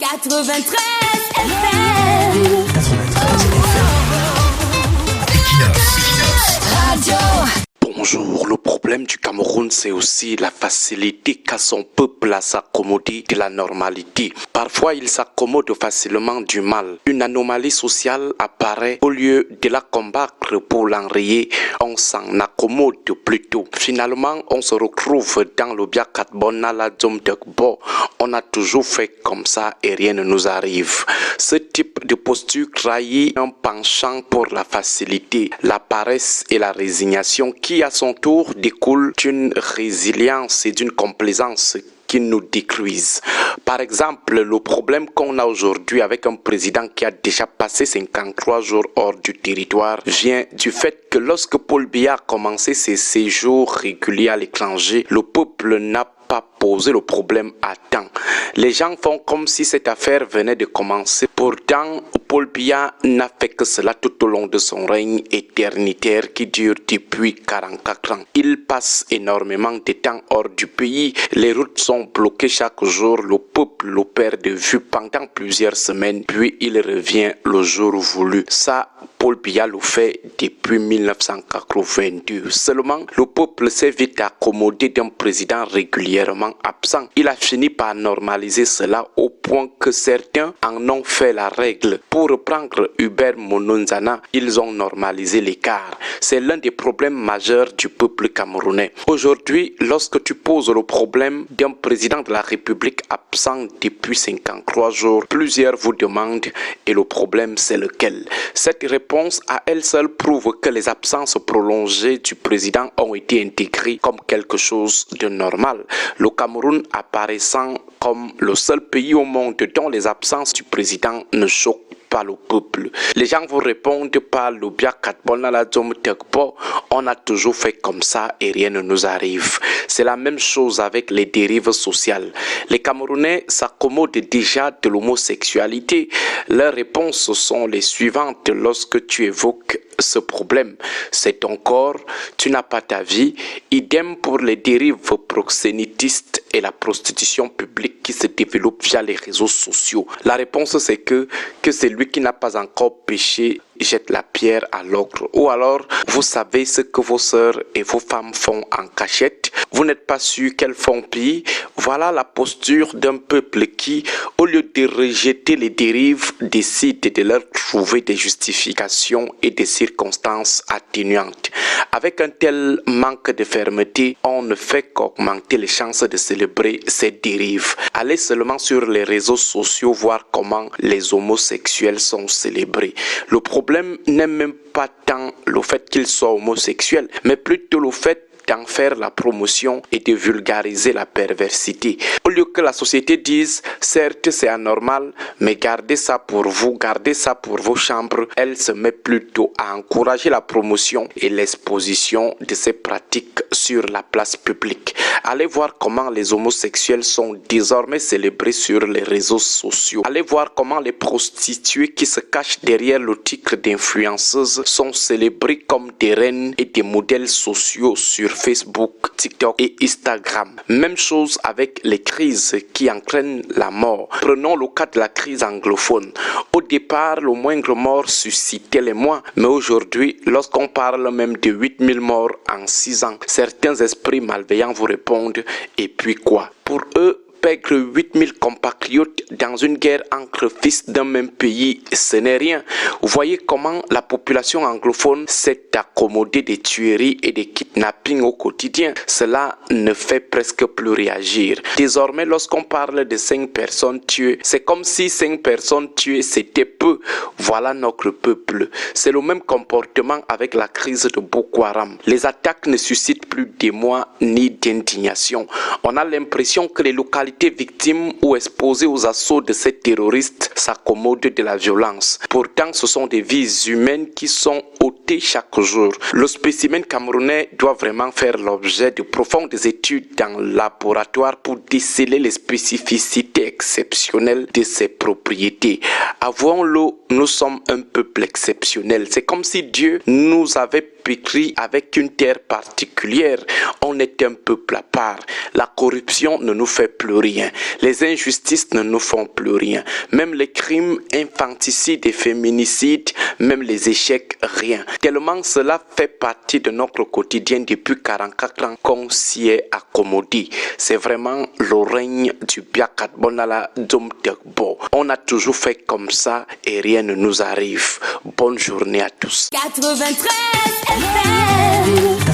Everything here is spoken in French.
93 FM. 93 Equinox Radio. Bonjour, le problème du Cameroun, c'est aussi la facilité qu'a son peuple à s'accommoder de la normalité. Parfois, il s'accommode facilement du mal. Une anomalie sociale apparaît. Au lieu de la combattre pour l'enrayer, on s'en accommode plutôt. Finalement, on se retrouve dans le Biakatbona la Dzomdekbo. On a toujours fait comme ça et rien ne nous arrive. Ce type de posture trahit un penchant pour la facilité, la paresse et la résignation qui à son tour découle d'une résilience et d'une complaisance qui nous détruisent. Par exemple, le problème qu'on a aujourd'hui avec un président qui a déjà passé 53 jours hors du territoire vient du fait que lorsque Paul Biya a commencé ses séjours réguliers à l'étranger, le peuple n'a pas posé le problème à temps. Les gens font comme si cette affaire venait de commencer. Pourtant, Paul Biya n'a fait que cela tout au long de son règne éternitaire qui dure depuis 44 ans. Il passe énormément de temps hors du pays. Les routes sont bloquées chaque jour. Le peuple le perd de vue pendant plusieurs semaines. Puis il revient le jour voulu. Ça, Paul Biya le fait depuis 1982. Seulement, le peuple s'est vite accommodé d'un président régulièrement absent. Il a fini par normaliser cela au point que certains en ont fait la règle. Pour reprendre Hubert Mononzana, ils ont normalisé l'écart. C'est l'un des problèmes majeurs du peuple camerounais. Aujourd'hui, lorsque tu poses le problème d'un président de la République absent depuis 53 jours, plusieurs vous demandent et le problème c'est lequel? Cette réponse à elle seule prouve que les absences prolongées du président ont été intégrées comme quelque chose de normal. Le Cameroun apparaissant comme le seul pays au monde dont les absences du président ne choquent pas le peuple. Les gens vous répondent par le Biakatbona la Dzomdekbo. On a toujours fait comme ça et rien ne nous arrive. C'est la même chose avec les dérives sociales. Les Camerounais s'accommodent déjà de l'homosexualité. Leurs réponses sont les suivantes lorsque tu évoques ce problème. C'est ton corps, tu n'as pas ta vie. Idem pour les dérives proxénétistes et la prostitution publique qui se développe via les réseaux sociaux. La réponse c'est que celui qui n'a pas encore péché jette la pierre à l'autre. Ou alors, vous savez ce que vos sœurs et vos femmes font en cachette. Vous n'êtes pas sûr qu'elles font pire. Voilà la posture d'un peuple qui, au lieu de rejeter les dérives, décide de leur trouver des justifications et des circonstances atténuantes. Avec un tel manque de fermeté, on ne fait qu'augmenter les chances de célébrer ces dérives. Allez seulement sur les réseaux sociaux voir comment les homosexuels sont célébrés. Le problème n'est même pas tant le fait qu'ils soient homosexuels, mais plutôt le fait d'en faire la promotion et de vulgariser la perversité. Au lieu que la société dise, certes c'est anormal, mais gardez ça pour vous, gardez ça pour vos chambres, elle se met plutôt à encourager la promotion et l'exposition de ces pratiques sur la place publique. Allez voir comment les homosexuels sont désormais célébrés sur les réseaux sociaux. Allez voir comment les prostituées qui se cachent derrière le titre d'influenceuses sont célébrées comme des reines et des modèles sociaux sur Facebook, TikTok et Instagram. Même chose avec les crises qui entraînent la mort. Prenons le cas de la crise anglophone. Au départ, le moindre mort suscitait l'émoi, mais aujourd'hui, lorsqu'on parle même de 8000 morts en 6 ans, certains esprits malveillants vous répondent « et puis quoi ?» Pour eux, perdre 8000 compatriotes dans une guerre entre fils d'un même pays, ce n'est rien. Vous voyez comment la population anglophone s'est accommodée des tueries et des kidnappings au quotidien. Cela ne fait presque plus réagir. Désormais, lorsqu'on parle de 5 personnes tuées, c'est comme si 5 personnes tuées c'était peu. Voilà notre peuple. C'est le même comportement avec la crise de Boko Haram. Les attaques ne suscitent plus d'émoi ni d'indignation. On a l'impression que les localités victimes ou exposées aux assauts de ces terroristes s'accommodent de la violence. Pourtant, ce sont des vies humaines qui sont ôtées chaque jour. Le spécimen camerounais doit vraiment faire l'objet de profondes études dans le laboratoire pour déceler les spécificités exceptionnelles de ses propriétés. Avouons-le, nous sommes un peuple exceptionnel. C'est comme si Dieu nous avait pétri avec une terre particulière. On est un peuple à part. La corruption ne nous fait plus rien. Les injustices ne nous font plus rien. Même les crimes infanticides et féminicides, même les échecs, rien. Tellement cela fait partie de notre quotidien depuis 44 ans qu'on s'y est accommodé. C'est vraiment le règne du Biakat Bonala Domtekbo. On a toujours fait comme ça et rien ne nous arrive. Bonne journée à tous. 93 FM.